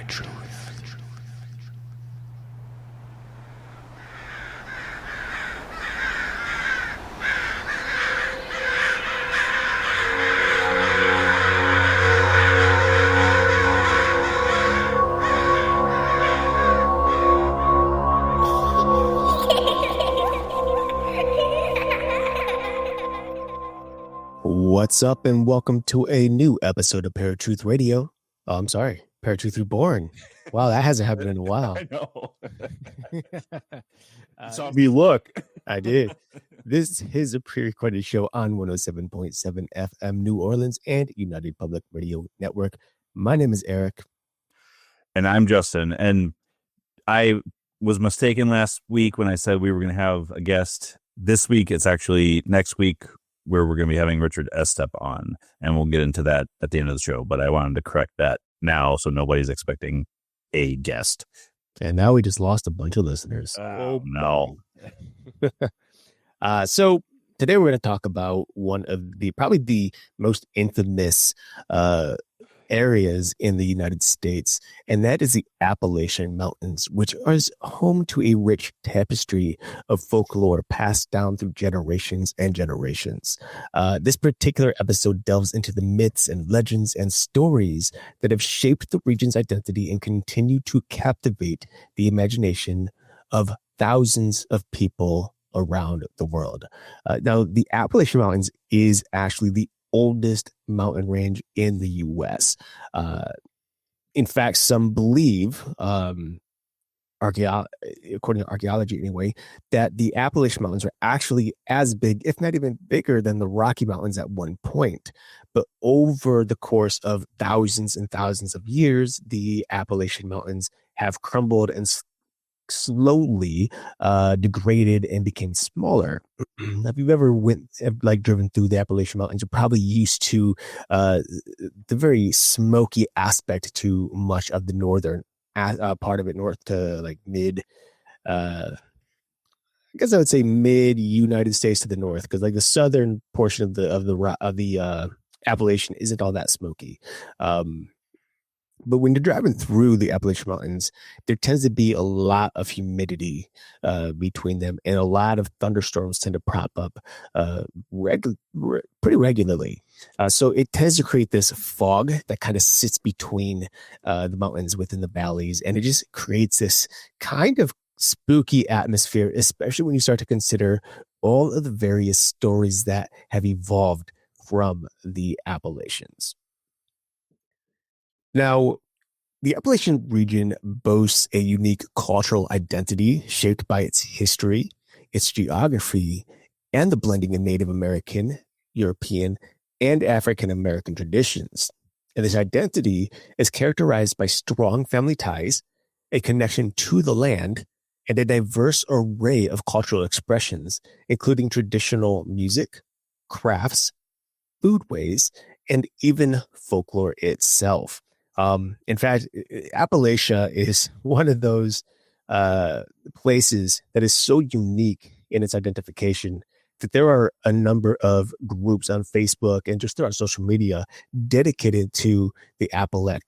ParaTruth. What's up, and welcome to a new episode of ParaTruth Radio. Oh, I'm sorry, ParaTruth Reborn. Wow, that hasn't happened in a while. I know. Saw me look. I did. This is a pre-recorded show on 107.7 FM New Orleans and United Public Radio Network. My name is Erik. And I'm Justin. And I was mistaken last week when I said we were going to have a guest. This week, it's actually next week where we're going to be having Richard Estep on. And we'll get into that at the end of the show. But I wanted to correct that now so nobody's expecting a guest. And now we just lost a bunch of listeners. Oh, no. So today we're going to talk about one of the probably the most infamous areas in the United States, and that is the Appalachian Mountains, which is home to a rich tapestry of folklore passed down through generations and generations. This particular episode delves into the myths and legends and stories that have shaped the region's identity and continue to captivate the imagination of thousands of people around the world. Now, the Appalachian Mountains is actually the oldest mountain range in the U.S. In fact, some believe, according to archaeology anyway, that the Appalachian Mountains are actually as big, if not even bigger, than the Rocky Mountains at one point. But over the course of thousands and thousands of years, the Appalachian Mountains have crumbled and slowly degraded and became smaller. If you've ever driven through the Appalachian Mountains, you're probably used to the very smoky aspect to much of the northern part of it, north to like mid. I guess I would say mid United States to the north, because like the southern portion of the Appalachian isn't all that smoky. But when you're driving through the Appalachian Mountains, there tends to be a lot of humidity between them, and a lot of thunderstorms tend to prop up pretty regularly. So it tends to create this fog that kind of sits between the mountains within the valleys, and it just creates this kind of spooky atmosphere, especially when you start to consider all of the various stories that have evolved from the Appalachians. Now, the Appalachian region boasts a unique cultural identity shaped by its history, its geography, and the blending of Native American, European, and African American traditions. And this identity is characterized by strong family ties, a connection to the land, and a diverse array of cultural expressions, including traditional music, crafts, foodways, and even folklore itself. In fact, Appalachia is one of those places that is so unique in its identification that there are a number of groups on Facebook and just throughout social media dedicated to the Appalachia.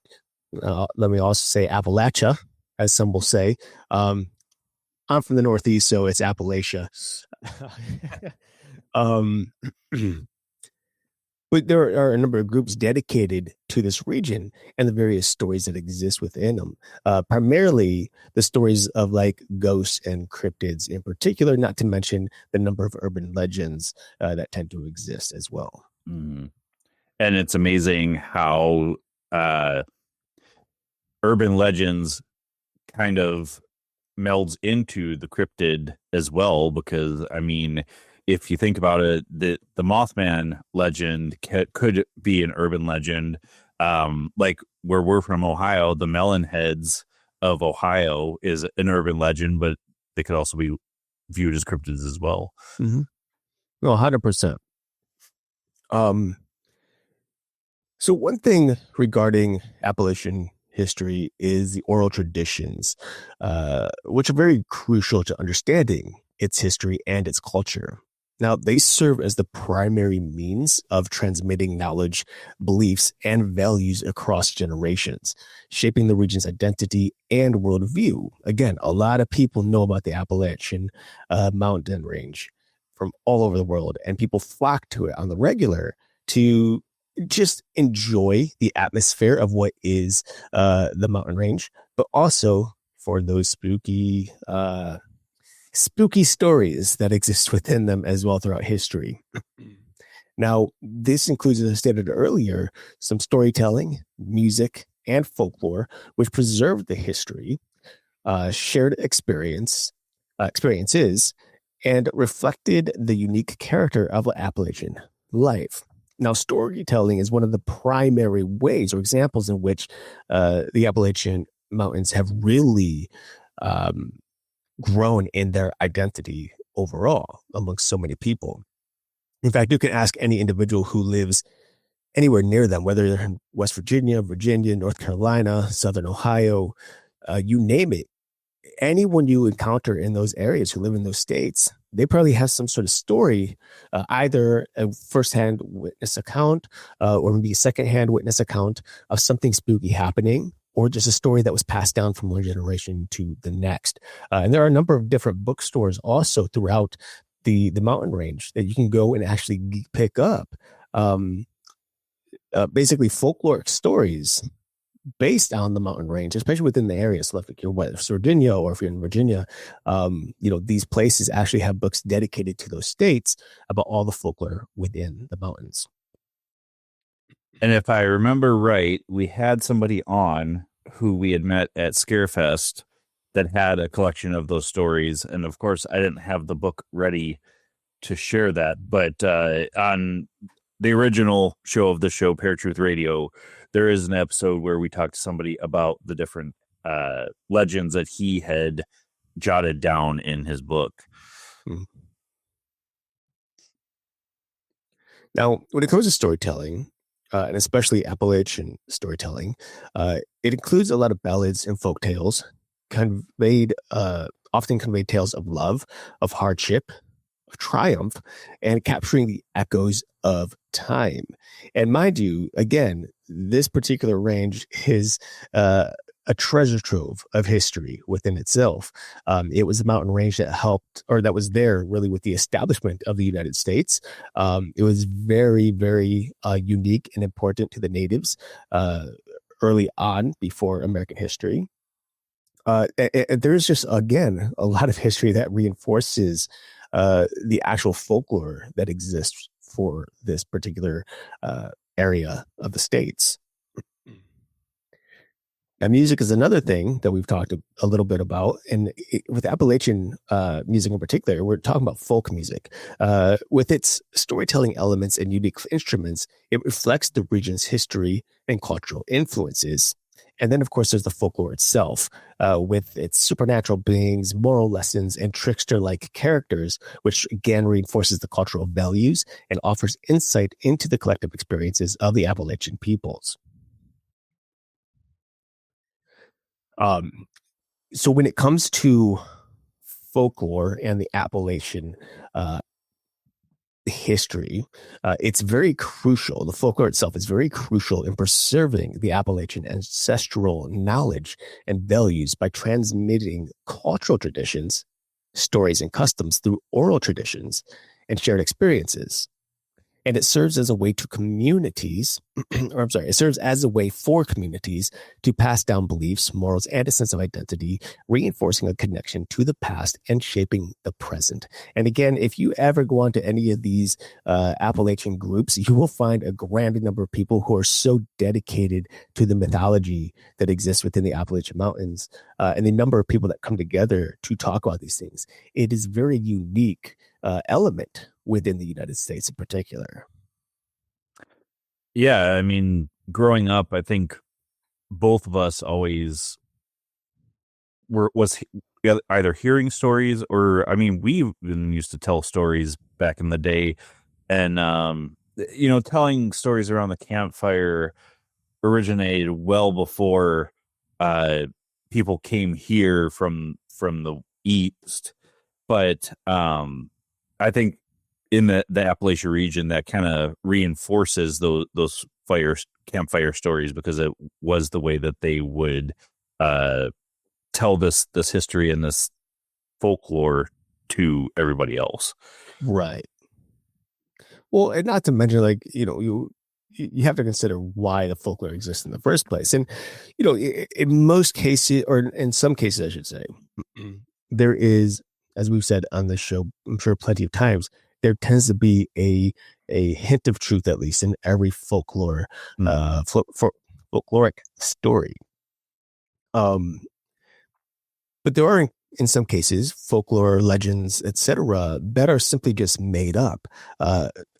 Let me also say Appalachia, as some will say. I'm from the Northeast, so it's Appalachia. But there are a number of groups dedicated to this region and the various stories that exist within them. Primarily the stories of like ghosts and cryptids in particular, not to mention the number of urban legends that tend to exist as well. Mm-hmm. And it's amazing how urban legends kind of melds into the cryptid as well, because I mean, if you think about it, the Mothman legend could be an urban legend. Like where we're from, Ohio, the melon heads of Ohio is an urban legend, but they could also be viewed as cryptids as well. Mm-hmm. No, 100%. So one thing regarding Appalachian history is the oral traditions, which are very crucial to understanding its history and its culture. Now, they serve as the primary means of transmitting knowledge, beliefs, and values across generations, shaping the region's identity and worldview. Again, a lot of people know about the Appalachian mountain range from all over the world, and people flock to it on the regular to just enjoy the atmosphere of what is the mountain range, but also for those spooky stories that exist within them as well throughout history. Now, this includes, as I stated earlier, some storytelling, music, and folklore, which preserve the history, shared experiences, and reflected the unique character of Appalachian life. Now, storytelling is one of the primary ways or examples in which the Appalachian Mountains have really um, grown in their identity overall amongst so many people. In fact, you can ask any individual who lives anywhere near them, whether they're in West Virginia, Virginia, North Carolina, Southern Ohio, you name it. Anyone you encounter in those areas who live in those states, they probably have some sort of story, either a firsthand witness account or maybe a secondhand witness account of something spooky happening, or just a story that was passed down from one generation to the next. And there are a number of different bookstores also throughout the mountain range that you can go and actually pick up um, basically folkloric stories based on the mountain range, especially within the area. So like you're West Virginia, or if you're in Virginia, these places actually have books dedicated to those states about all the folklore within the mountains. And if I remember right, we had somebody on who we had met at Scarefest that had a collection of those stories. And of course, I didn't have the book ready to share that. But on the original show of the show, ParaTruth Radio, there is an episode where we talked to somebody about the different legends that he had jotted down in his book. Now, when it comes to storytelling, and especially Appalachian storytelling, it includes a lot of ballads and folk tales, often conveyed tales of love, of hardship, of triumph, and capturing the echoes of time. And mind you, again, this particular range is a treasure trove of history within itself. It was a mountain range that helped, or that was there really with the establishment of the United States. It was very, very unique and important to the natives early on before American history. There's just, again, a lot of history that reinforces the actual folklore that exists for this particular area of the states. Now, music is another thing that we've talked a little bit about. And with Appalachian music in particular, we're talking about folk music. With its storytelling elements and unique instruments, it reflects the region's history and cultural influences. And then, of course, there's the folklore itself, with its supernatural beings, moral lessons, and trickster-like characters, which again reinforces the cultural values and offers insight into the collective experiences of the Appalachian peoples. So when it comes to folklore and the Appalachian history, it's very crucial. The folklore itself is very crucial in preserving the Appalachian ancestral knowledge and values by transmitting cultural traditions, stories, and customs through oral traditions and shared experiences. And it serves as a way to communities, it serves as a way for communities to pass down beliefs, morals, and a sense of identity, reinforcing a connection to the past and shaping the present. And again, if you ever go onto any of these Appalachian groups, you will find a grand number of people who are so dedicated to the mythology that exists within the Appalachian Mountains, and the number of people that come together to talk about these things. It is a very unique element within the United States in particular. Yeah, I mean, growing up, I think both of us always was either hearing stories, or I mean, we even used to tell stories back in the day, and telling stories around the campfire originated well before people came here from the east. But I think in the Appalachia region that kind of reinforces those campfire stories, because it was the way that they would uh, tell this history and this folklore to everybody else. Right. Well, and not to mention, like, you have to consider why the folklore exists in the first place. And, in most cases, or in some cases, I should say, there is, as we've said on this show, I'm sure plenty of times, there tends to be a hint of truth, at least in every folkloric story. But there are, in some cases, folklore, legends, etc., that are simply just made up,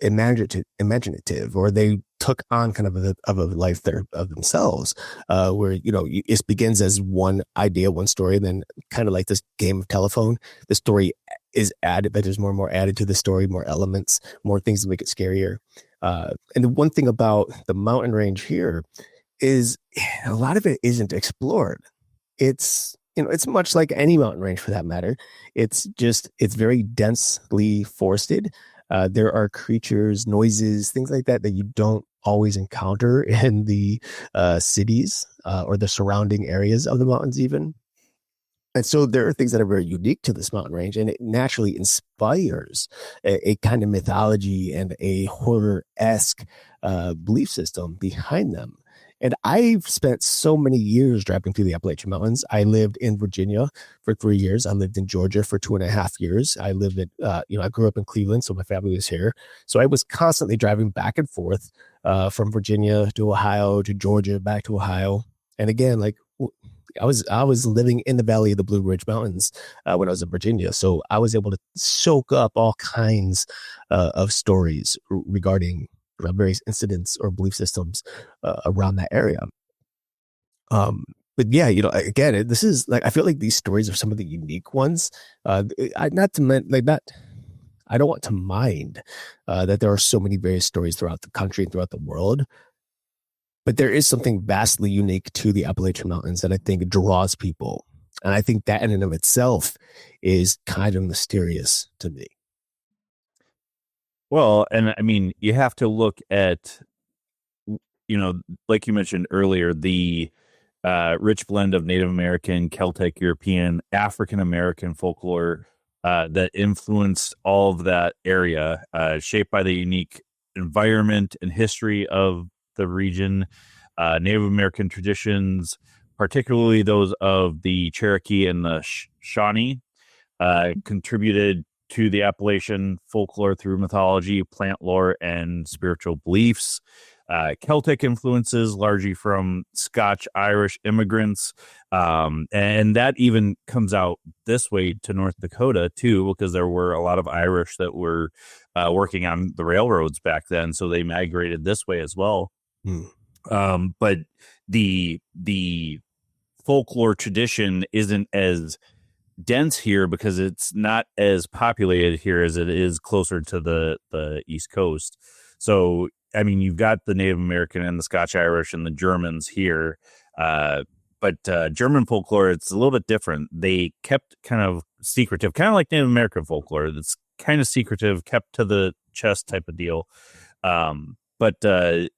imaginative, or they took on kind of a life there of themselves, where it begins as one idea, one story, and then kind of like this game of telephone, the story is added, but there's more and more added to the story, more elements, more things to make it scarier. And the one thing about the mountain range here is a lot of it isn't explored. It's much like any mountain range for that matter. It's very densely forested. There are creatures, noises, things like that you don't always encounter in the cities or the surrounding areas of the mountains even. And so there are things that are very unique to this mountain range, and it naturally inspires a kind of mythology and a horror-esque belief system behind them. And I've spent so many years driving through the Appalachian Mountains. I lived in Virginia for 3 years. I lived in Georgia for 2.5 years. I lived in, I grew up in Cleveland, so my family was here. So I was constantly driving back and forth from Virginia to Ohio to Georgia, back to Ohio. And again, like I was living in the Valley of the Blue Ridge Mountains when I was in Virginia, so I was able to soak up all kinds of stories regarding various incidents or belief systems around that area. But yeah, again, this is like I feel like these stories are some of the unique ones. Not to like not. I don't want to mind that there are so many various stories throughout the country and throughout the world. But there is something vastly unique to the Appalachian Mountains that I think draws people. And I think that in and of itself is kind of mysterious to me. Well, and I mean, you have to look at, like you mentioned earlier, the rich blend of Native American, Celtic, European, African American folklore that influenced all of that area, shaped by the unique environment and history of the region, Native American traditions, particularly those of the Cherokee and the Shawnee, contributed to the Appalachian folklore through mythology, plant lore, and spiritual beliefs. Celtic influences largely from Scotch Irish immigrants. And that even comes out this way to North Dakota too, because there were a lot of Irish that were working on the railroads back then. So they migrated this way as well. But the folklore tradition isn't as dense here because it's not as populated here as it is closer to the East Coast. So, I mean, you've got the Native American and the Scotch Irish and the Germans here. But German folklore, it's a little bit different. They kept kind of secretive, kind of like Native American folklore. That's kind of secretive, kept to the chest type of deal. But the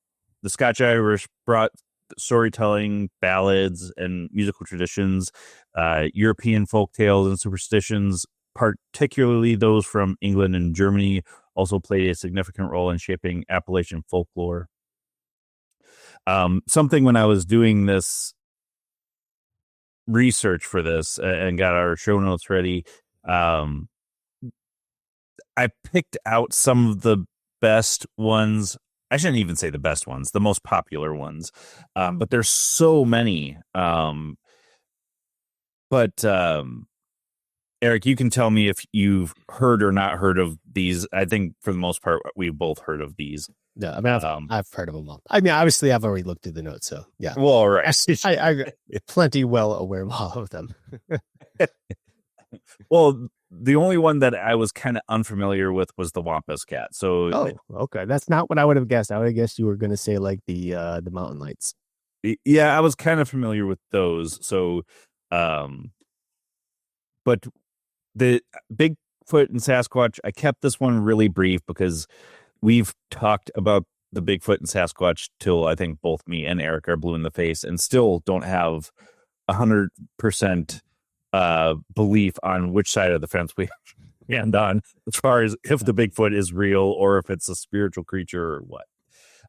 Scotch Irish brought storytelling, ballads, and musical traditions, European folk tales and superstitions, particularly those from England and Germany, also played a significant role in shaping Appalachian folklore. Something when I was doing this research for this and got our show notes ready, I picked out some of the best ones. I shouldn't even say the best ones, the most popular ones. But there's so many. But Erik, you can tell me if you've heard or not heard of these. I think for the most part, we've both heard of these. Yeah, I mean, I've heard of them all. I mean, obviously, I've already looked through the notes, so yeah. Well, all right. I'm plenty well aware of all of them. Well, the only one that I was kind of unfamiliar with was the Wampus Cat. So, okay, that's not what I would have guessed. I would have guessed you were going to say like the Mountain Lights. Yeah, I was kind of familiar with those. So, but the big Bigfoot and Sasquatch, I kept this one really brief because we've talked about the Bigfoot and Sasquatch till I think both me and Eric are blue in the face and still don't have 100% belief on which side of the fence we stand on as far as if the Bigfoot is real or if it's a spiritual creature or what.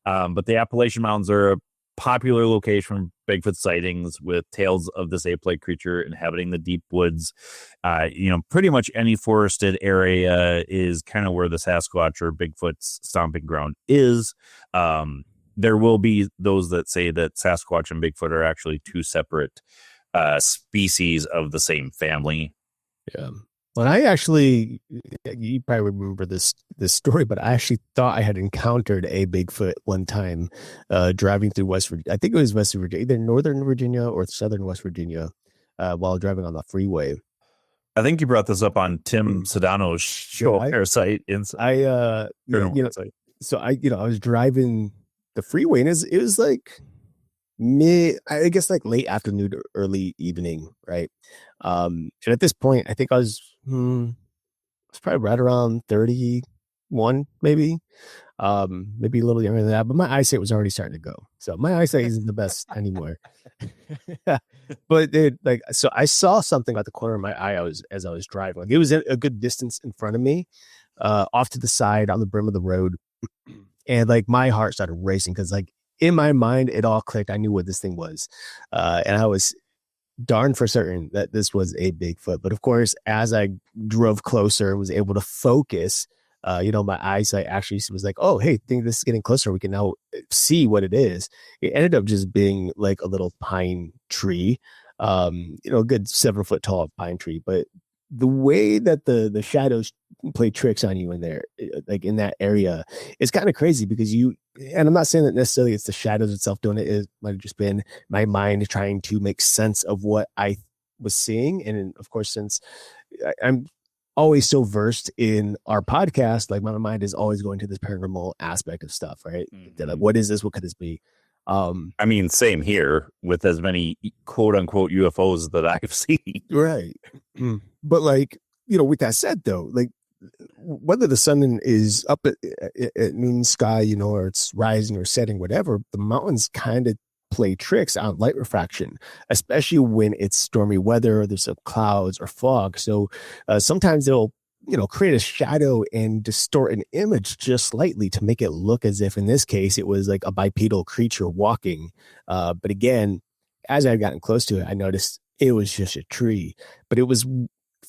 But the Appalachian Mountains are a popular location for Bigfoot sightings, with tales of this ape-like creature inhabiting the deep woods. Pretty much any forested area is kind of where the Sasquatch or Bigfoot's stomping ground is. There will be those that say that Sasquatch and Bigfoot are actually two separate species of the same family. Yeah. Well, I actually, you probably remember this story, but I actually thought I had encountered a Bigfoot one time driving through West Virginia. I think it was West Virginia, either Northern Virginia or Southern West Virginia, while driving on the freeway. I think you brought this up on Tim Sedano's show, Parasite. So I was driving the freeway, and it was like I guess like late afternoon or early evening, right? And at this point, I think I was probably right around 31, maybe a little younger than that. But my eyesight was already starting to go, so my eyesight isn't the best anymore. But so I saw something at the corner of my eye as I was driving. Like, it was a good distance in front of me, off to the side on the brim of the road, and like my heart started racing because like in my mind it all clicked. I knew what this thing was, and I was darn for certain that this was a Bigfoot. But of course, as I drove closer and was able to focus, my eyesight actually was like, oh, hey, I think this is getting closer. We can now see what it is. It ended up just being like a little pine tree, a good 7-foot tall pine tree. But the way that the shadows play tricks on you in there, like in that area, it's kind of crazy because and I'm not saying that necessarily it's the shadows itself doing it. It might have just been my mind trying to make sense of what I was seeing. And of course, since I'm always so versed in our podcast, like my mind is always going to this paranormal aspect of stuff, right? Mm-hmm. Like, what is this? What could this be? I mean, same here with as many quote unquote UFOs that I've seen. Right. But like, with that said though, like whether the sun is up at noon sky, or it's rising or setting, whatever, the mountains kind of play tricks on light refraction, especially when it's stormy weather, or there's some clouds or fog. So sometimes they'll create a shadow and distort an image just slightly to make it look as if in this case it was like a bipedal creature walking. But again, as I've gotten close to it, I noticed it was just a tree. But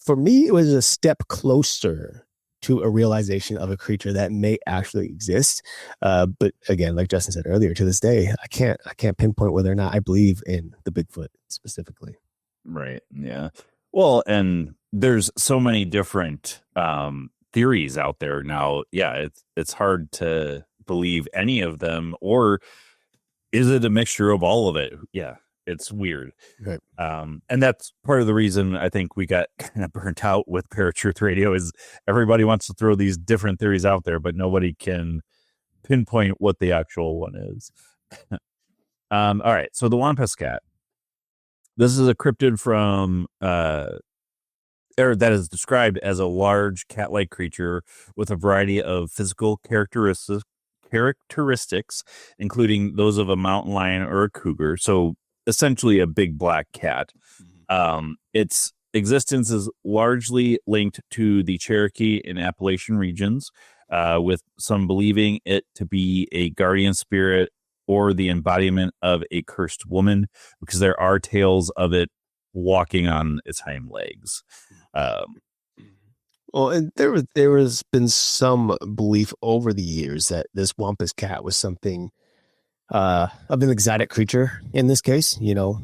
for me, it was a step closer to a realization of a creature that may actually exist. But again, like Justin said earlier, to this day, I can't pinpoint whether or not I believe in the Bigfoot specifically. Right. Yeah. Well, and there's so many different theories out there now. Yeah, it's hard to believe any of them, or is it a mixture of all of it? Yeah, it's weird. Right. And that's part of the reason I think we got kind of burnt out with ParaTruth Radio is everybody wants to throw these different theories out there, but nobody can pinpoint what the actual one is. All right. So the Wampus cat. This is a cryptid from that is described as a large cat-like creature with a variety of physical characteristics, including those of a mountain lion or a cougar. So essentially a big black cat. Its existence is largely linked to the Cherokee and Appalachian regions, with some believing it to be a guardian spirit or the embodiment of a cursed woman, because there are tales of it walking on its hind legs. Well, and there has been some belief over the years that this Wampus cat was something of an exotic creature in this case,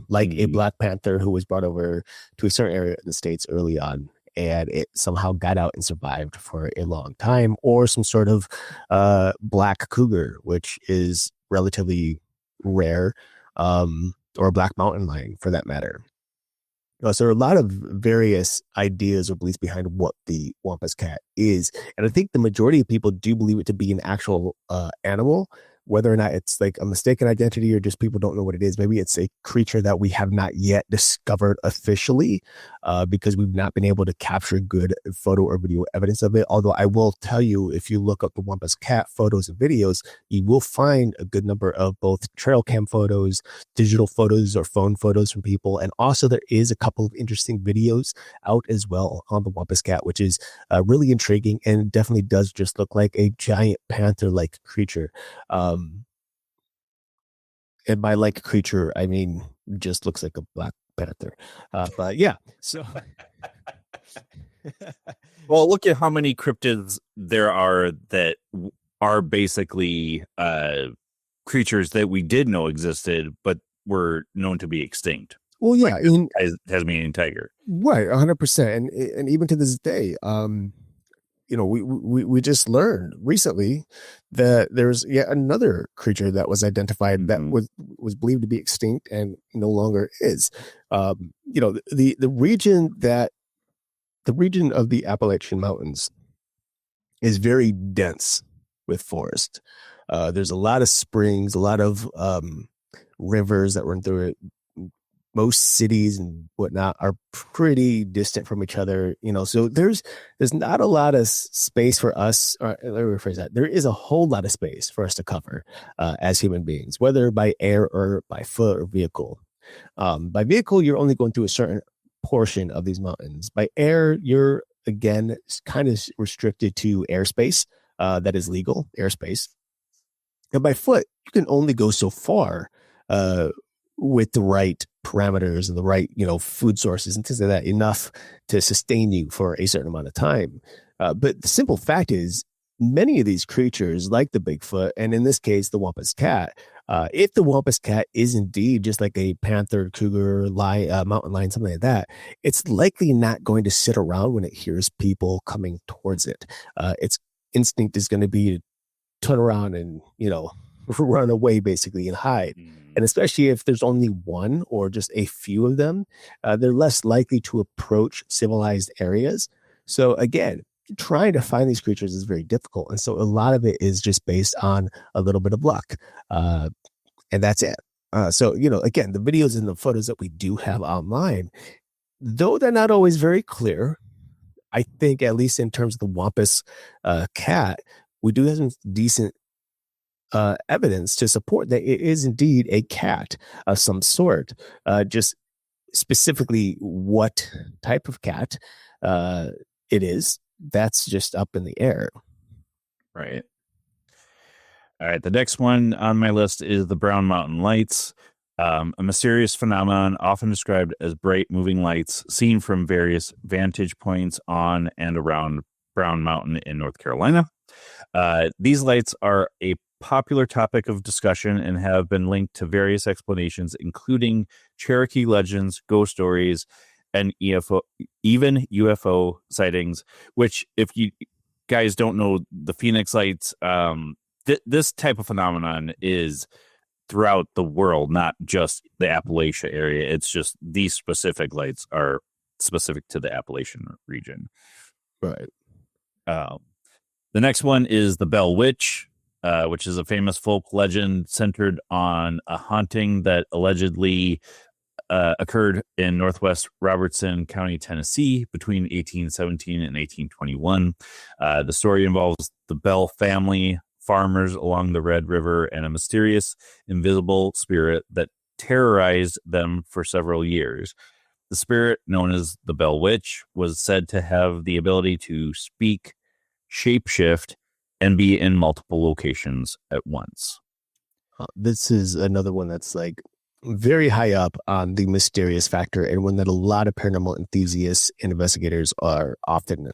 like a Black Panther who was brought over to a certain area in the States early on, and it somehow got out and survived for a long time, or some sort of black cougar, which is relatively rare, or a black mountain lion for that matter. So there are a lot of various ideas or beliefs behind what the Wampus cat is. And I think the majority of people do believe it to be an actual animal, whether or not it's like a mistaken identity or just people don't know what it is. Maybe it's a creature that we have not yet discovered officially, because we've not been able to capture good photo or video evidence of it. Although I will tell you, if you look up the Wampus Cat photos and videos, you will find a good number of both trail cam photos, digital photos, or phone photos from people. And also there is a couple of interesting videos out as well on the Wampus Cat, which is really intriguing and definitely does just look like a giant panther-like creature. And by like creature, I mean just looks like a black panther. But yeah, so Well, look at how many cryptids there are that are basically creatures that we did know existed, but were known to be extinct. well, yeah, Like I mean, Tasmanian tiger. right, 100%, and even to this day, we just learned recently that there's yet another creature that was identified that was believed to be extinct and no longer is. The region of the Appalachian Mountains is very dense with forest. There's a lot of springs, a lot of rivers that run through it. Most cities and whatnot are pretty distant from each other, so there's not a lot of space for us, or let me rephrase that. There is a whole lot of space for us to cover as human beings, whether by air or by foot or vehicle. By vehicle, you're only going through a certain portion of these mountains. By air, you're again kind of restricted to airspace that is legal airspace. And by foot, you can only go so far with the right parameters and the right, food sources and things like that, enough to sustain you for a certain amount of time. But the simple fact is, many of these creatures, like the Bigfoot, and in this case, the Wampus Cat, if the Wampus Cat is indeed just like a panther, cougar, mountain lion, something like that, it's likely not going to sit around when it hears people coming towards it. Its instinct is going to be to turn around and, run away basically and hide. And especially if there's only one or just a few of them, they're less likely to approach civilized areas. So again, trying to find these creatures is very difficult. And so a lot of it is just based on a little bit of luck. And that's it. So, again, the videos and the photos that we do have online, though they're not always very clear, I think at least in terms of the Wampus Cat, we do have some decent evidence to support that it is indeed a cat of some sort. Just specifically what type of cat it is, that's just up in the air. Right. All right. The next one on my list is the Brown Mountain Lights, a mysterious phenomenon often described as bright moving lights seen from various vantage points on and around Brown Mountain in North Carolina. These lights are a popular topic of discussion and have been linked to various explanations, including Cherokee legends, ghost stories, and even UFO sightings, which, if you guys don't know the Phoenix lights, this type of phenomenon is throughout the world, not just the Appalachia area. It's just these specific lights are specific to the Appalachian region. Right. The next one is the Bell Witch, which is a famous folk legend centered on a haunting that allegedly occurred in northwest Robertson County, Tennessee, between 1817 and 1821. The story involves the Bell family, farmers along the Red River, and a mysterious, invisible spirit that terrorized them for several years. The spirit, known as the Bell Witch, was said to have the ability to speak, shapeshift, and be in multiple locations at once. This is another one that's like very high up on the mysterious factor, and one that a lot of paranormal enthusiasts and investigators are often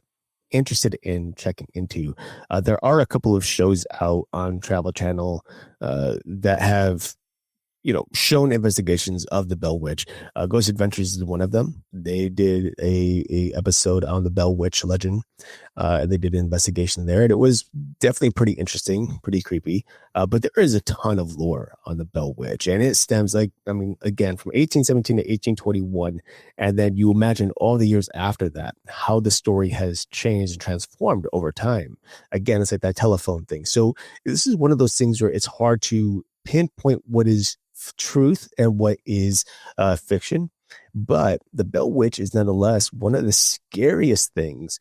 interested in checking into. There are a couple of shows out on Travel Channel that have shown investigations of the Bell Witch. Ghost Adventures is one of them. They did a episode on the Bell Witch legend. They did an investigation there, and it was definitely pretty interesting, pretty creepy. But there is a ton of lore on the Bell Witch, and it stems again, from 1817 to 1821, and then you imagine all the years after that, how the story has changed and transformed over time. Again, it's like that telephone thing. So this is one of those things where it's hard to pinpoint what is truth and what is fiction. But the Bell Witch is nonetheless one of the scariest things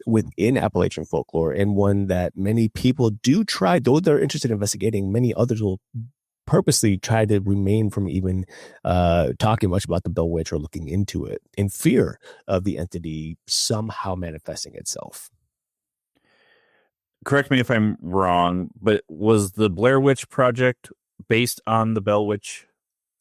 within Appalachian folklore, and one that many people do try, though they're interested in investigating, many others will purposely try to remain from even talking much about the Bell Witch or looking into it in fear of the entity somehow manifesting itself. Correct me if I'm wrong, but was the Blair Witch Project based on the Bell Witch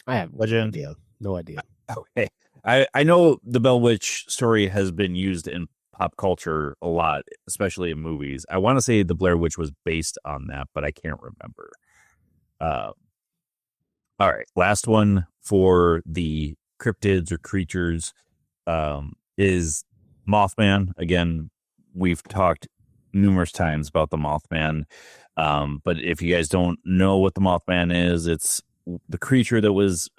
I have legend? No idea. Okay. I know the Bell Witch story has been used in pop culture a lot, especially in movies. I want to say the Blair Witch was based on that, but I can't remember. All right. Last one for the cryptids or creatures is Mothman. Again, we've talked numerous times about the Mothman. But if you guys don't know what the Mothman is, it's the creature that was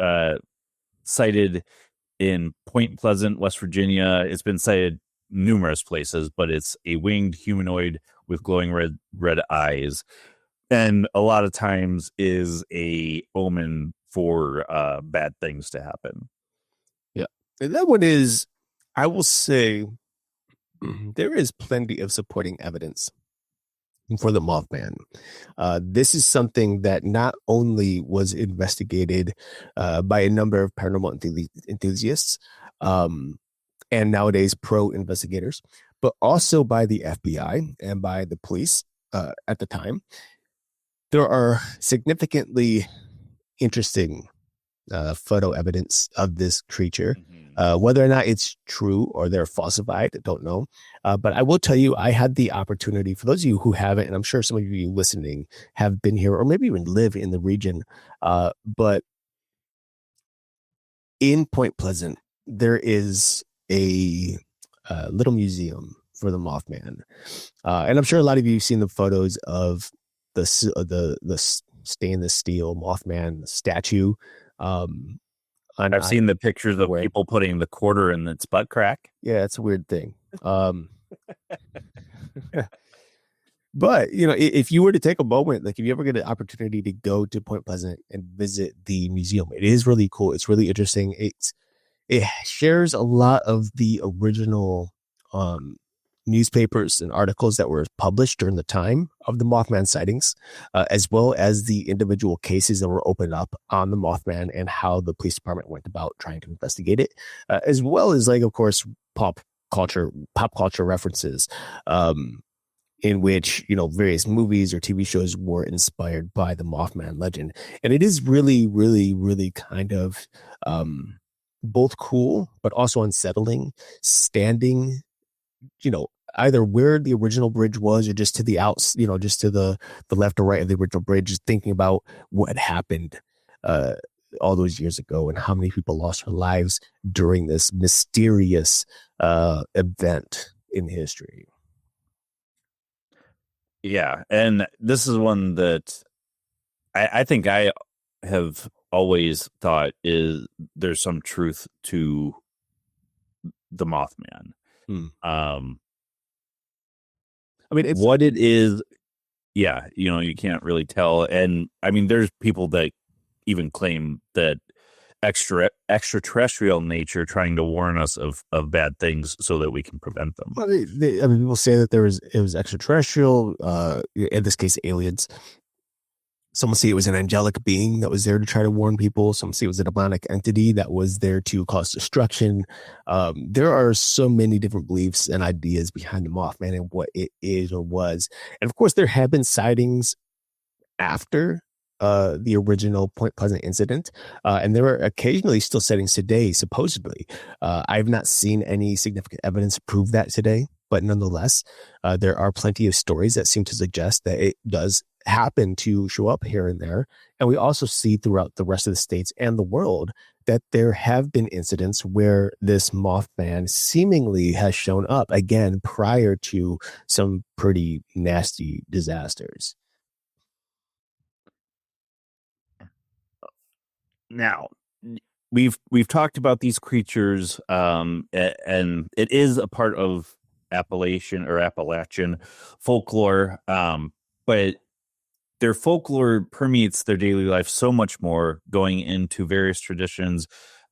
sighted in Point Pleasant, West Virginia. It's been sighted numerous places, but it's a winged humanoid with glowing red eyes, and a lot of times is a omen for bad things to happen. Yeah, and that one is, I will say, there is plenty of supporting evidence for the Mothman. This is something that not only was investigated by a number of paranormal enthusiasts and nowadays pro investigators, but also by the FBI and by the police at the time. There are significantly interesting photo evidence of this creature. Whether or not it's true or they're falsified, I don't know. But I will tell you, I had the opportunity, for those of you who haven't, and I'm sure some of you listening have been here or maybe even live in the region, but in Point Pleasant, there is a little museum for the Mothman. And I'm sure a lot of you have seen the photos of the stainless steel Mothman statue. I've seen the pictures of people putting the quarter in its butt crack. Yeah, it's a weird thing. But if you were to take a moment, like if you ever get an opportunity to go to Point Pleasant and visit the museum, it is really cool. It's really interesting. It shares a lot of the original newspapers and articles that were published during the time of the Mothman sightings, as well as the individual cases that were opened up on the Mothman and how the police department went about trying to investigate it, as well as, like, of course, pop culture references, in which various movies or TV shows were inspired by the Mothman legend. And it is really, really, really kind of both cool but also unsettling, standing either where the original bridge was or just to the outs, just to the left or right of the original bridge, just thinking about what happened all those years ago and how many people lost their lives during this mysterious event in history. Yeah, and this is one that I think I have always thought is there's some truth to the Mothman. I mean, it's what it is. Yeah, you can't really tell. And I mean, there's people that even claim that extraterrestrial nature trying to warn us of bad things so that we can prevent them. Well, I mean, people say that it was extraterrestrial, in this case, aliens. Some say it was an angelic being that was there to try to warn people. Some say it was a demonic entity that was there to cause destruction. There are so many different beliefs and ideas behind the Mothman and what it is or was. And of course, there have been sightings after the original Point Pleasant incident. And there are occasionally still sightings today, supposedly. I've not seen any significant evidence to prove that today. but nonetheless, there are plenty of stories that seem to suggest that it does happen to show up here and there. And we also see throughout the rest of the states and the world that there have been incidents where this Mothman seemingly has shown up again prior to some pretty nasty disasters. Now, we've talked about these creatures, and it is a part of Appalachian folklore, but their folklore permeates their daily life so much more, going into various traditions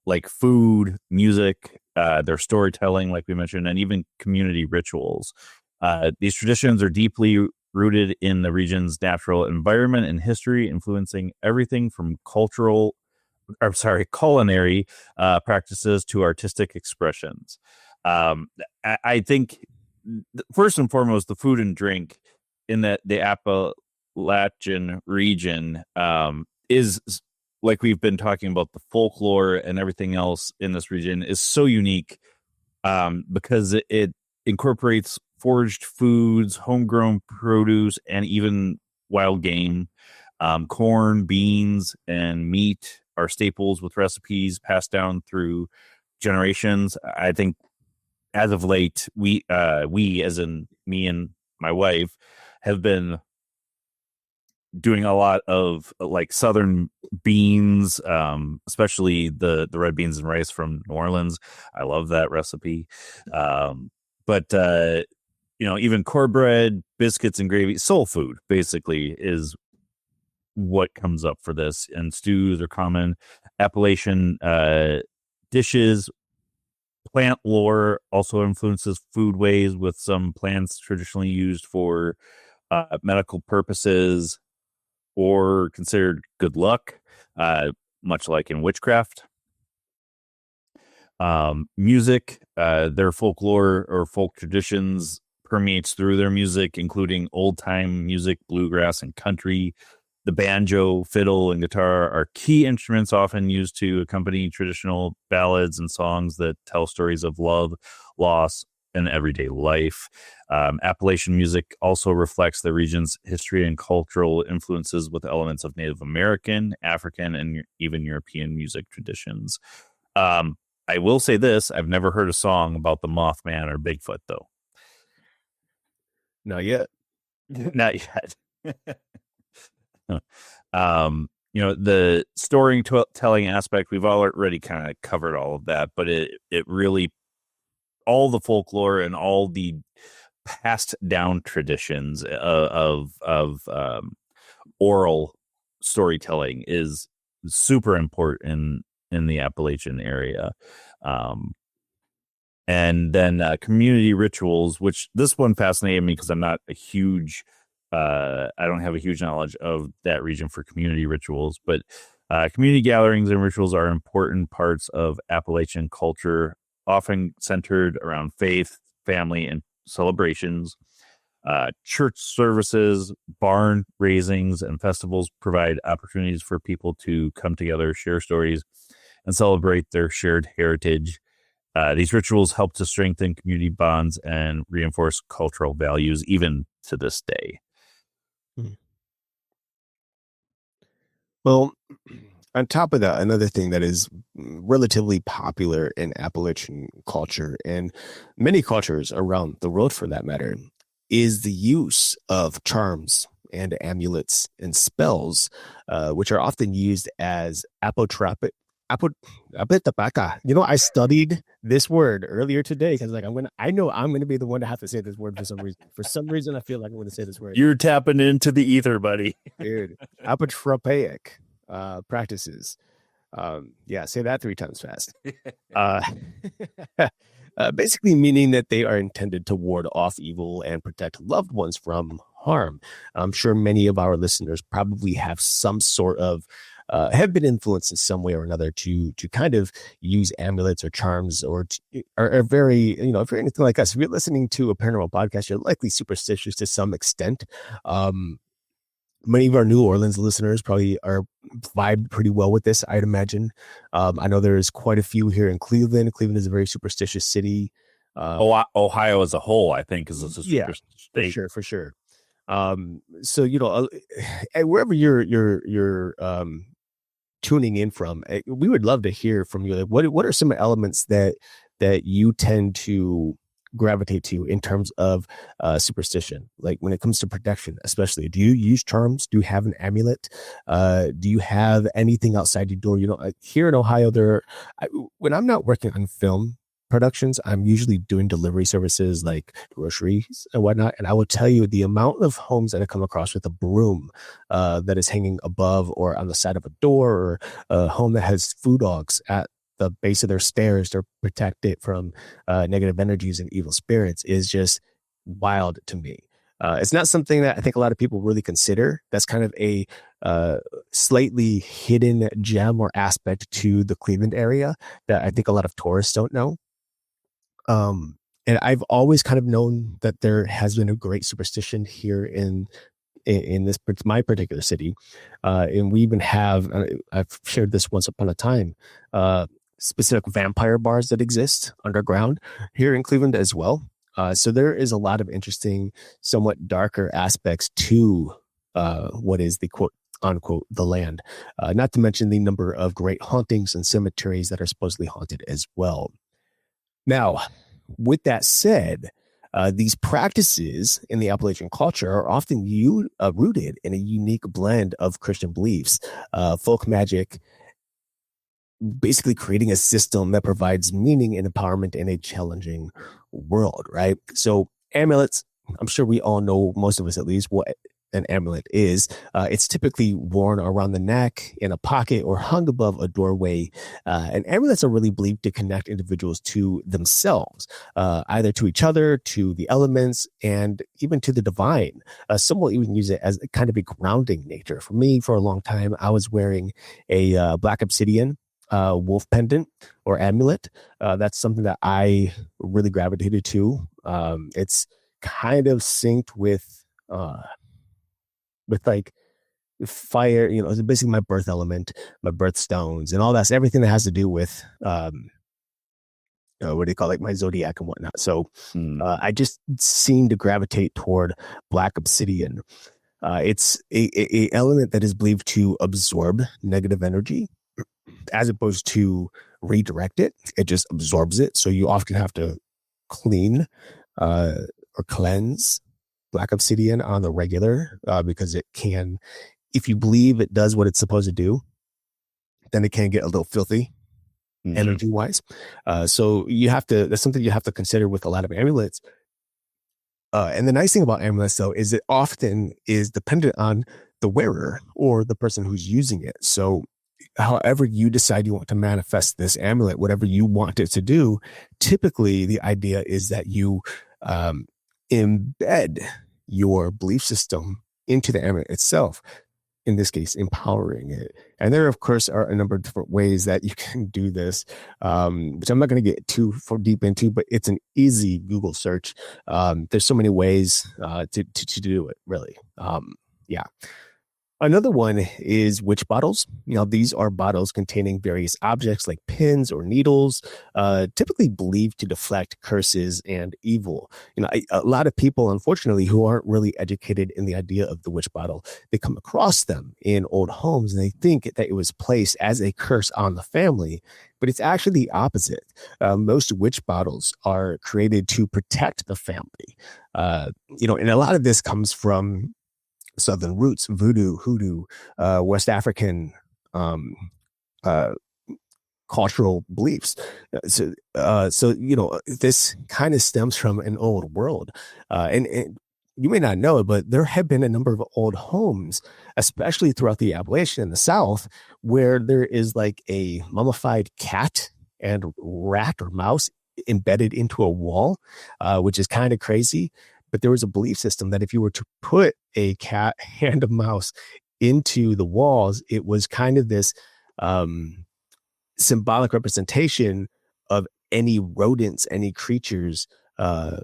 like food, music, their storytelling, like we mentioned, and even community rituals. These traditions are deeply rooted in the region's natural environment and history, influencing everything from culinary practices to artistic expressions. I think first and foremost, the food and drink in the Appalachian region is, like we've been talking about, the folklore and everything else in this region is so unique, because it incorporates foraged foods, homegrown produce, and even wild game. Corn, beans, and meat are staples with recipes passed down through generations. I think as of late, we as in me and my wife, have been doing a lot of like southern beans, especially the red beans and rice from New Orleans. I love that recipe. But even cornbread, biscuits, and gravy, soul food basically is what comes up for this. And stews are common. Appalachian dishes. Plant lore also influences food ways, with some plants traditionally used for medical purposes or considered good luck, much like in witchcraft. Music, their folklore or folk traditions permeates through their music, including old time music, bluegrass, and country. The banjo, fiddle, and guitar are key instruments often used to accompany traditional ballads and songs that tell stories of love, loss, and everyday life. Appalachian music also reflects the region's history and cultural influences, with elements of Native American, African, and even European music traditions. I will say this: I've never heard a song about the Mothman or Bigfoot, though. Not yet. Not yet. The storytelling aspect, we've already kind of covered all of that, but it really, all the folklore and all the passed down traditions of oral storytelling is super important in the Appalachian area. And then community rituals, which this one fascinated me because I'm not a huge I don't have a huge knowledge of that region for community rituals, but community gatherings and rituals are important parts of Appalachian culture, often centered around faith, family, and celebrations. Church services, barn raisings, and festivals provide opportunities for people to come together, share stories, and celebrate their shared heritage. These rituals help to strengthen community bonds and reinforce cultural values even to this day. Well, on top of that, another thing that is relatively popular in Appalachian culture and many cultures around the world for that matter is the use of charms and amulets and spells, which are often used as apotropic. Apotapaka. I studied this word earlier today because I know I'm gonna be the one to have to say this word for some reason. For some reason, I feel like I'm going to say this word. You're tapping into the ether, buddy. Dude, apotropaic practices. Say that 3 times fast. Basically meaning that they are intended to ward off evil and protect loved ones from harm. I'm sure many of our listeners probably have some sort of have been influenced in some way or another to kind of use amulets or charms or are very, if you're anything like us, if you're listening to a paranormal podcast, you're likely superstitious to some extent. Many of our New Orleans listeners probably are vibe pretty well with this, I'd imagine. I know there's quite a few here in Cleveland. Cleveland is a very superstitious city. Ohio as a whole, I think, is a Yeah, sister for state. sure, for sure. So and wherever you're tuning in from, we would love to hear from you. Like, what are some elements that you tend to gravitate to in terms of superstition? Like when it comes to protection, especially, do you use charms? Do you have an amulet? Do you have anything outside your door? Here in Ohio, when I'm not working on film productions, I'm usually doing delivery services like groceries and whatnot. And I will tell you the amount of homes that I come across with a broom that is hanging above or on the side of a door, or a home that has food dogs at the base of their stairs to protect it from negative energies and evil spirits, is just wild to me. It's not something that I think a lot of people really consider. That's kind of a uh, slightly hidden gem or aspect to the Cleveland area that I think a lot of tourists don't know. Um, and I've always kind of known that there has been a great superstition here in this my particular city, and we even have I've shared this once upon a time, specific vampire bars that exist underground here in Cleveland as well. So there is a lot of interesting, somewhat darker aspects to what is the quote unquote the land. Not to mention the number of great hauntings and cemeteries that are supposedly haunted as well. Now, with that said, these practices in the Appalachian culture are often rooted in a unique blend of Christian beliefs, folk magic, basically creating a system that provides meaning and empowerment in a challenging world, right? So, amulets, I'm sure we all know, most of us at least, what an amulet is. It's typically worn around the neck, in a pocket, or hung above a doorway. And amulets are really believed to connect individuals to themselves, either to each other, to the elements, and even to the divine. Some will even use it as a kind of a grounding nature. For me, for a long time, I was wearing a black obsidian wolf pendant or amulet. That's something that I really gravitated to. It's kind of synced with like fire, it's basically my birth element, my birth stones, and all that's everything that has to do with what do you call, like, my zodiac and whatnot. So Mm. I just seem to gravitate toward black obsidian. It's a element that is believed to absorb negative energy as opposed to redirect it. It just absorbs it. So you often have to clean uh, or cleanse black obsidian on the regular, because it can, if you believe it does what it's supposed to do, then it can get a little filthy Mhm. energy wise. So that's something you have to consider with a lot of amulets. And the nice thing about amulets, though, is it often is dependent on the wearer or the person who's using it. So however you decide you want to manifest this amulet, whatever you want it to do, typically the idea is that you um, embed your belief system into the amulet itself, in this case, empowering it. And there, of course, are a number of different ways that you can do this, which I'm not going to get too far deep into, but it's an easy Google search. There's so many ways to do it, really. Yeah. Another one is witch bottles. These are bottles containing various objects like pins or needles, typically believed to deflect curses and evil. A lot of people, unfortunately, who aren't really educated in the idea of the witch bottle, they come across them in old homes and they think that it was placed as a curse on the family, but it's actually the opposite. Most witch bottles are created to protect the family. And a lot of this comes from Southern roots, voodoo, hoodoo, West African um, uh, cultural beliefs. So this kind of stems from an old world, and you may not know it, but there have been a number of old homes, especially throughout the Appalachian in the South, where there is like a mummified cat and rat or mouse embedded into a wall, which is kind of crazy. But there was a belief system that if you were to put a cat and a mouse into the walls, it was kind of this um, symbolic representation of any rodents, any creatures uh,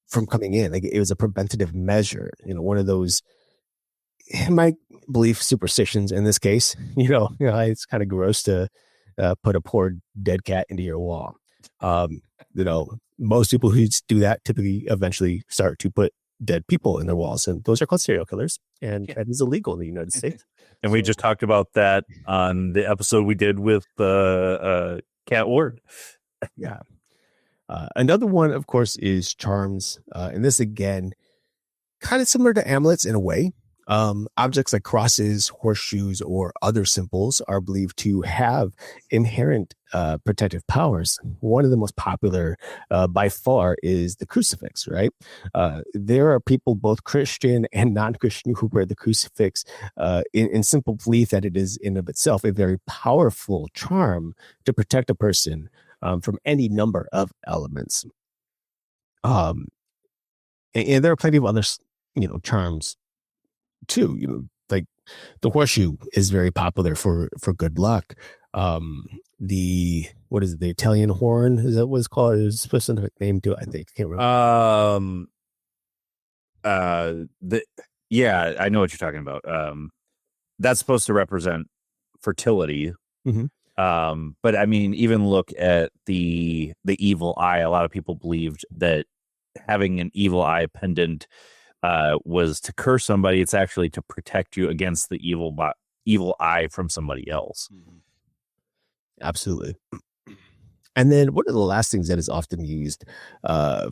from coming in. Like it was a preventative measure, one of those, in my belief, superstitions in this case. It's kind of gross to put a poor dead cat into your wall. Most people who do that typically eventually start to put dead people in their walls, and those are called serial killers, and Yeah. that is illegal in the United States. And we So just talked about that on the episode we did with Cat Ward. yeah. Another one, of course, is charms, and this again kind of similar to amulets in a way. Objects like crosses, horseshoes, or other symbols are believed to have inherent protective powers. One of the most popular by far is the crucifix, right? There are people, both Christian and non Christian, who wear the crucifix in simple belief that it is in of itself a very powerful charm to protect a person from any number of elements. Um, and there are plenty of other, charms too. Like the horseshoe is very popular for good luck. The what is it? The Italian horn, is that what it's called? There's a specific name to it, I think. I can't remember. The Yeah, I know what you're talking about. That's supposed to represent fertility. Mm-hmm. But I mean, even look at the evil eye. A lot of people believed that having an evil eye pendant was to curse somebody. It's actually to protect you against the evil eye from somebody else. Absolutely. And then one of the last things that is often used,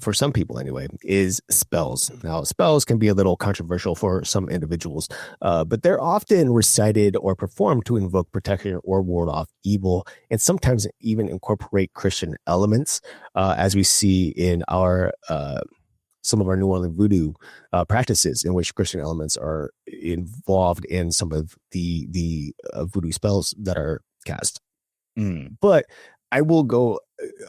for some people anyway, is spells. Now, spells can be a little controversial for some individuals, but they're often recited or performed to invoke protection or ward off evil, and sometimes even incorporate Christian elements, as we see in our some of our New Orleans voodoo practices, in which Christian elements are involved in some of the voodoo spells that are cast. But I will go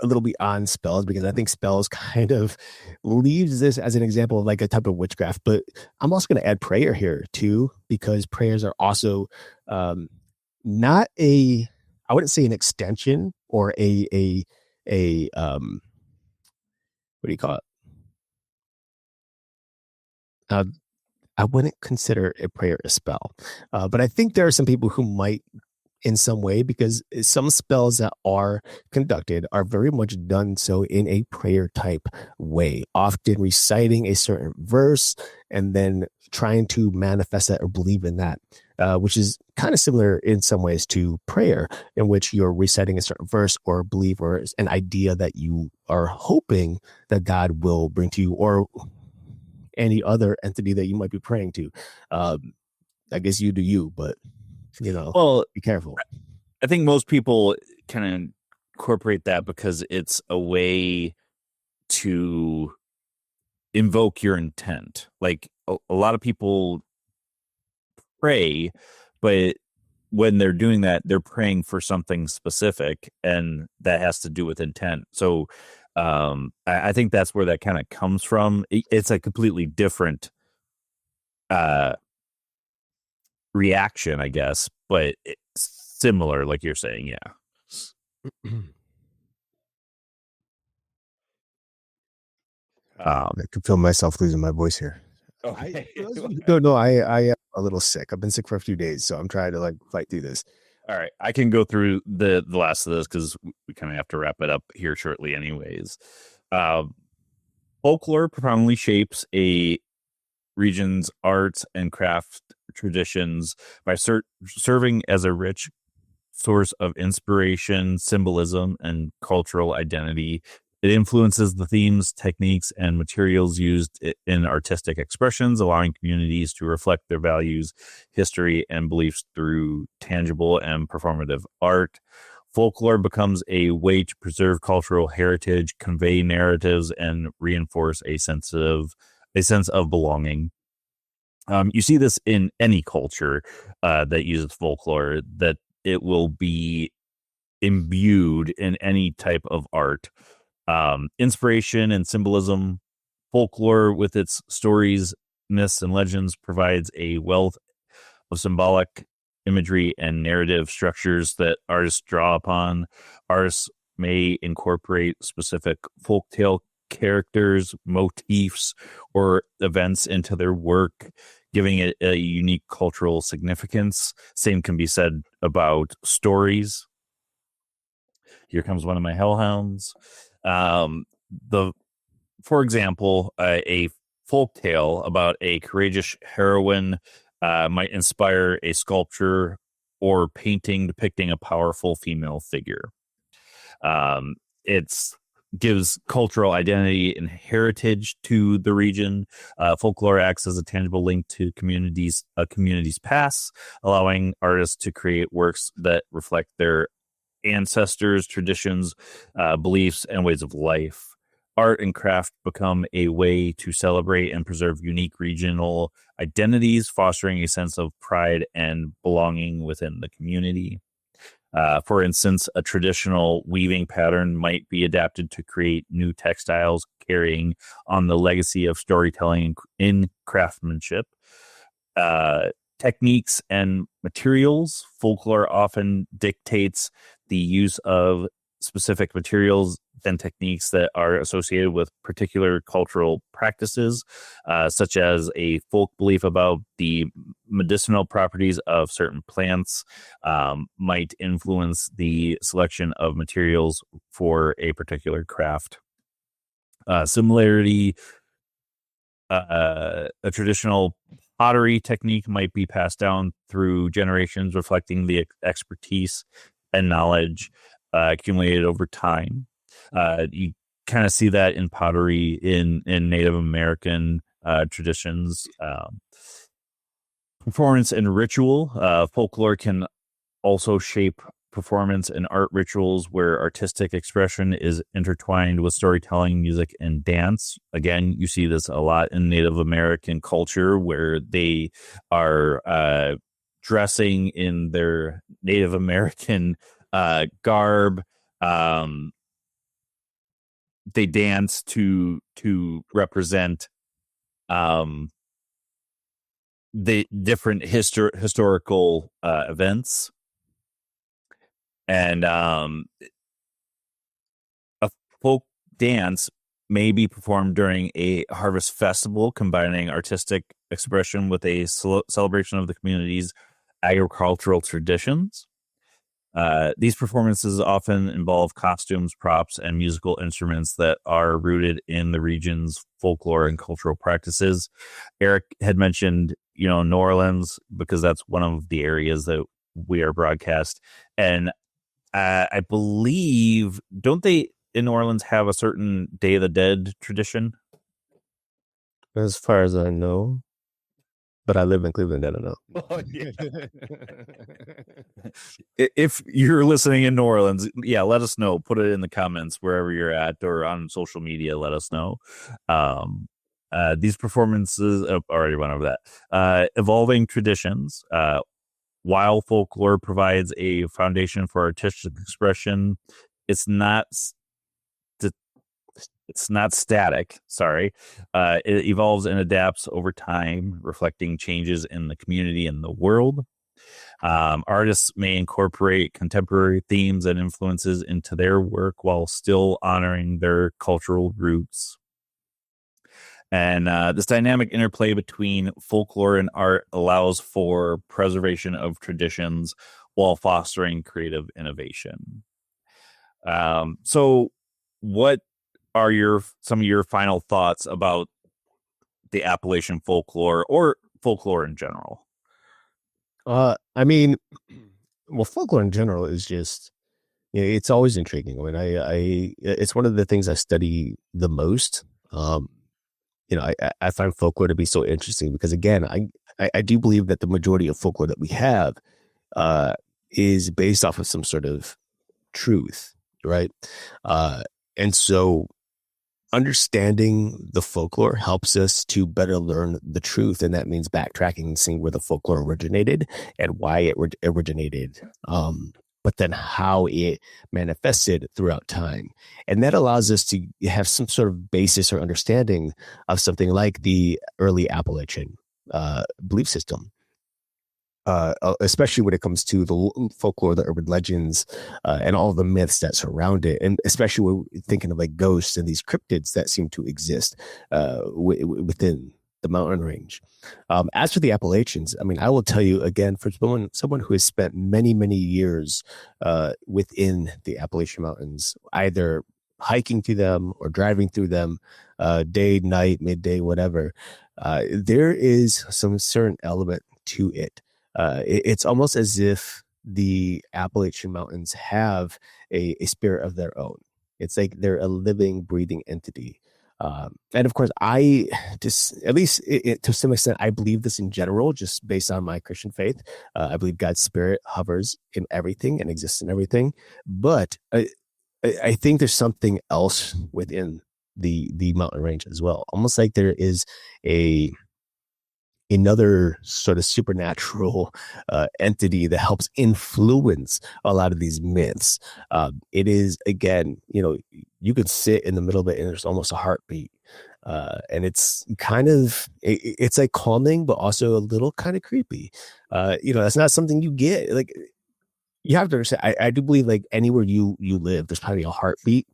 a little beyond spells, because I think spells kind of leaves this as an example of like a type of witchcraft. But I'm also going to add prayer here too, because prayers are also not I wouldn't say an extension or a what do you call it? Uh, I wouldn't consider a prayer a spell, but I think there are some people who might in some way, because some spells that are conducted are very much done so in a prayer type way, often reciting a certain verse and then trying to manifest that or believe in that, which is kind of similar in some ways to prayer, in which you're reciting a certain verse or belief or an idea that you are hoping that God will bring to you, or any other entity that you might be praying to. I guess you do you, but Well, be careful. I think most people kind of incorporate that because it's a way to invoke your intent. Like a lot of people pray, but when they're doing that, they're praying for something specific, and that has to do with intent. So I think that's where that kind of comes from. It's a completely different reaction, I guess, but it's similar, like you're saying. Yeah. I can feel myself losing my voice here. Okay. No, I am a little sick. I've been sick for a few days, so I'm trying to like fight through this. All right, I can go through the last of this because we kind of have to wrap it up here shortly, anyways. Uh, Folklore profoundly shapes a region's arts and craft traditions by serving as a rich source of inspiration, symbolism, and cultural identity. It influences the themes, techniques, and materials used in artistic expressions, allowing communities to reflect their values, history, and beliefs through tangible and performative art. Folklore becomes a way to preserve cultural heritage, convey narratives, and reinforce a sense of belonging. You see this in any culture that uses folklore, that it will be imbued in any type of art. Inspiration and symbolism. Folklore, with its stories, myths, and legends, provides a wealth of symbolic imagery and narrative structures that artists draw upon. Artists may incorporate specific folktale characters, motifs, or events into their work, giving it a unique cultural significance. Same can be said about stories. Here comes one of my hellhounds. The For example, a folk tale about a courageous heroine might inspire a sculpture or painting depicting a powerful female figure. It's gives cultural identity and heritage to the region. Folklore acts as a tangible link to a community's past, allowing artists to create works that reflect their ancestors, traditions, beliefs, and ways of life. Art and craft become a way to celebrate and preserve unique regional identities, fostering a sense of pride and belonging within the community. For instance, a traditional weaving pattern might be adapted to create new textiles, carrying on the legacy of storytelling in craftsmanship. Uh, Techniques and materials. Folklore often dictates the use of specific materials and techniques that are associated with particular cultural practices, such as a folk belief about the medicinal properties of certain plants, might influence the selection of materials for a particular craft. Similarity, a traditional pottery technique might be passed down through generations, reflecting the expertise and knowledge accumulated over time. You kind of see that in pottery in Native American traditions. Performance and ritual. Folklore can also shape performance and art rituals where artistic expression is intertwined with storytelling, music, and dance. Again, you see this a lot in Native American culture where they are dressing in their Native American garb. They dance to represent the different historical events. And a folk dance may be performed during a harvest festival, combining artistic expression with a celebration of the community's agricultural traditions. These performances often involve costumes, props, and musical instruments that are rooted in the region's folklore and cultural practices. Erik had mentioned, New Orleans, because that's one of the areas that we are broadcast. And I believe, don't they in New Orleans have a certain Day of the Dead tradition? As far as I know, but I live in Cleveland. I don't know. Oh, yeah. If you're listening in New Orleans, yeah, let us know. Put it in the comments wherever you're at or on social media. Let us know. These performances, already went over that. Evolving traditions. While folklore provides a foundation for artistic expression, it's not static. Sorry. It evolves and adapts over time, reflecting changes in the community and the world. Artists may incorporate contemporary themes and influences into their work while still honoring their cultural roots. And this dynamic interplay between folklore and art allows for preservation of traditions while fostering creative innovation. So what are some of your final thoughts about the Appalachian folklore or folklore in general? I mean, well, folklore in general is just, it's always intriguing. I mean, it's one of the things I study the most. I find folklore to be so interesting because, again, I do believe that the majority of folklore that we have is based off of some sort of truth, right? And so understanding the folklore helps us to better learn the truth. And that means backtracking and seeing where the folklore originated and why it originated. But then how it manifested throughout time. And that allows us to have some sort of basis or understanding of something like the early Appalachian belief system. Especially when it comes to the folklore, the urban legends, and all the myths that surround it. And especially when we're thinking of like ghosts and these cryptids that seem to exist within the mountain range. As for the Appalachians, I mean, I will tell you again, for someone who has spent many, many years within the Appalachian Mountains, either hiking through them or driving through them, day, night, midday, whatever, there is some certain element to it. It's almost as if the Appalachian Mountains have a spirit of their own. It's like they're a living, breathing entity. And of course, I just, at least to some extent, I believe this in general, just based on my Christian faith. I believe God's spirit hovers in everything and exists in everything. But I think there's something else within the mountain range as well. Almost like there is a another sort of supernatural entity that helps influence a lot of these myths. It is, again, you could sit in the middle of it and there's almost a heartbeat. And it's kind of, it's like calming, but also a little kind of creepy. That's not something you get. Like, you have to understand, I do believe, like, anywhere you live, there's probably a heartbeat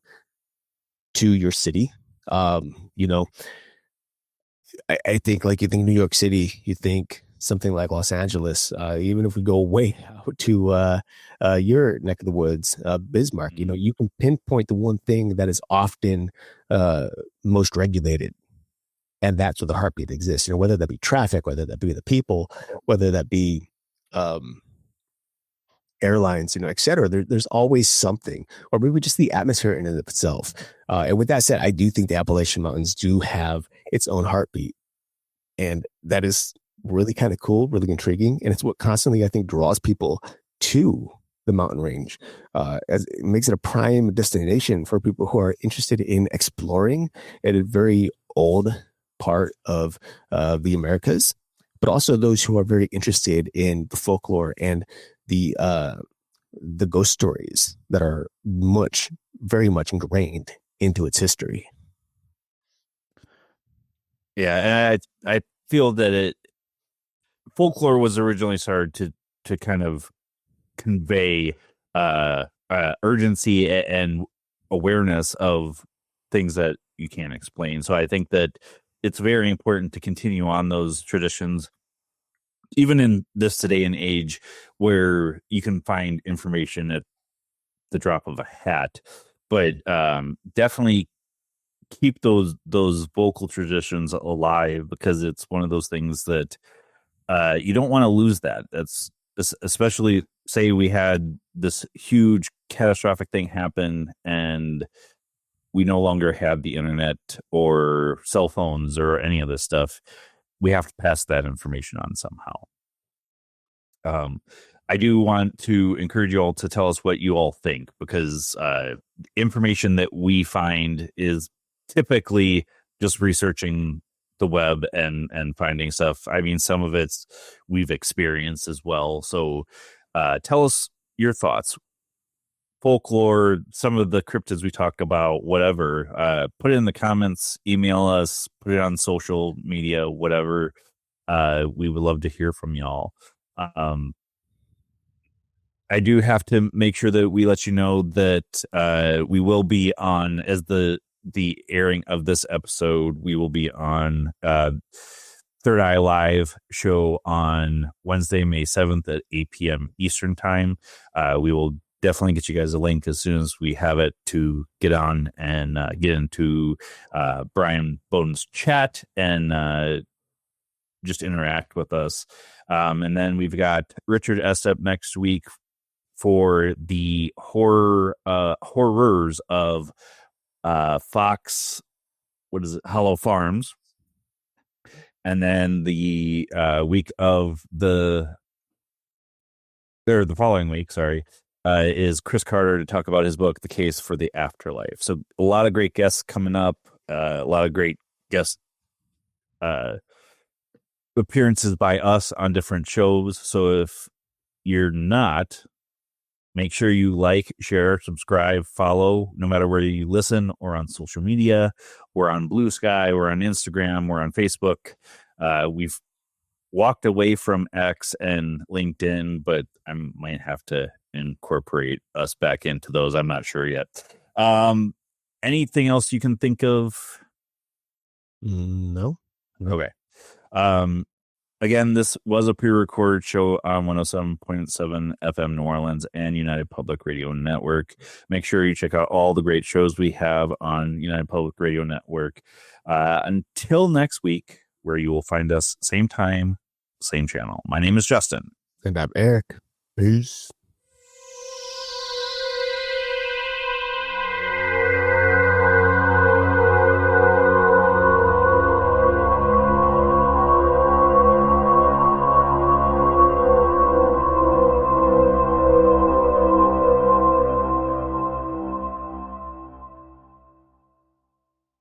to your city. You know, I think, like, you think New York City, you think something like Los Angeles. Even if we go way out to your neck of the woods, Bismarck, you can pinpoint the one thing that is often most regulated, and that's where the heartbeat exists. Whether that be traffic, whether that be the people, whether that be um, airlines, et cetera. There's always something, or maybe just the atmosphere in and of itself. And with that said, I do think the Appalachian Mountains do have its own heartbeat. And that is really kind of cool, really intriguing. And it's what constantly, I think, draws people to the mountain range. As it makes it a prime destination for people who are interested in exploring at a very old part of the Americas, but also those who are very interested in the folklore and the ghost stories that are very much ingrained into its history. Yeah, and I feel that folklore was originally started to kind of convey urgency and awareness of things that you can't explain. So I think that it's very important to continue on those traditions, even in this today and age where you can find information at the drop of a hat. But definitely keep those vocal traditions alive, because it's one of those things that you don't want to lose that. That's especially, say we had this huge catastrophic thing happen and we no longer have the internet or cell phones or any of this stuff. We have to pass that information on somehow. I do want to encourage you all to tell us what you all think, because information that we find is typically just researching the web and finding stuff. I mean, some of it's we've experienced as well. So tell us your thoughts. Folklore, some of the cryptids we talk about, whatever. Put it in the comments, email us, put it on social media, whatever. We would love to hear from y'all. I do have to make sure that we let you know that we will be on, as the airing of this episode, we will be on Third Eye Live show on Wednesday, May 7th at 8 p.m. Eastern time. We will definitely get you guys a link as soon as we have it to get on and get into Brian Bowden's chat and just interact with us. And then we've got Richard S. up next week for the horrors of Fox, what is it, Hollow Farms. And then the week of the following week, sorry, is Chris Carter to talk about his book, The Case for the Afterlife. So a lot of great guests coming up, a lot of great guest appearances by us on different shows. So if you're not, make sure you like, share, subscribe, follow, no matter where you listen, or on social media. We're on Blue Sky, we're on Instagram, we're on Facebook. We've walked away from X and LinkedIn, but I might have to incorporate us back into those. I'm not sure yet. Anything else you can think of? No. Okay. Again, this was a pre-recorded show on 107.7 FM New Orleans and United Public Radio Network. Make sure you check out all the great shows we have on United Public Radio Network. Until next week, where you will find us same time, same channel. My name is Justin. And I'm Erik. Peace.